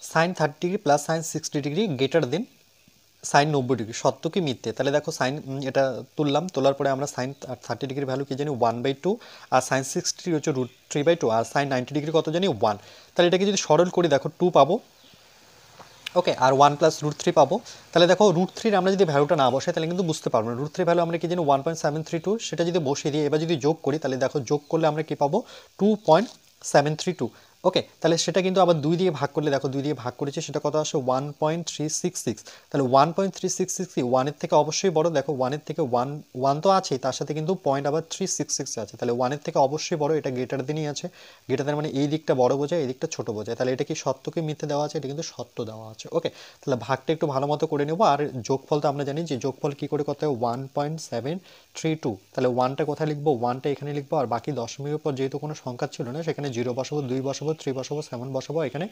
Sign 30 degree plus sine 60 degree greater than sine 90 degree, সত্য কি মিথ্যে? তাহলে দেখো সাইন এটা তুললাম, তোলার পরে আমরা সাইন 30 ডিগ্রি ভ্যালু কি জানি 1/2, আর সাইন 60 হচ্ছে √3/2, আর সাইন 90 ডিগ্রি কত জানি 1। তাহলে এটাকে যদি সরল করি দেখো 2 পাবো, ওকে, আর 1 প্লাস √3 পাবো। তাহলে দেখো √3 আমরা যদি ভ্যালুটা না বসাই তাহলে কিন্তু বুঝতে পারবো না। √3 ভ্যালু আমরা কি জানি 1.732, সেটা যদি বসিয়ে দিই, এবার যদি যোগ করি তাহলে দেখো যোগ করলে আমরা কি পাবো 2.732। ওকে, তাহলে সেটা কিন্তু আবার 2 দিয়ে ভাগ করলে দেখো 2 দিয়ে ভাগ করেছি, সেটা কত আসে 1.366। তাহলে 1.366 ওয়ানের থেকে অবশ্যই বড়, দেখো ওয়ানের থেকে ওয়ান ওয়ান তো আছেই, তার সাথে কিন্তু পয়েন্ট আবার 366 আছে, তাহলে ওয়ানের থেকে অবশ্যই বড়, এটা গ্রেটার দেনই আছে। গ্রেটার দেন মানে এই দিকটা বড় বোঝায়, এই দিকটা ছোট বোঝায়। তাহলে এটা কি সত্য কি মিথ্যে দেওয়া আছে? এটা কিন্তু সত্য দেওয়া আছে। ওকে, তাহলে ভাগটা একটু ভালো মতো করে নেবো। আর যোগফল তো আমরা জানি যে যোগফল কি করে করতে হয়, 1.732। তাহলে ওয়ানটা কোথায় লিখবো? ওয়ানটা এখানে লিখবো, আর বাকি দশমিকের পর যেহেতু কোনো সংখ্যা ছিল না সেখানে 0 বসাবো, 2 বসাবো, 3 বসাবো, 7 বসাবো, এখানে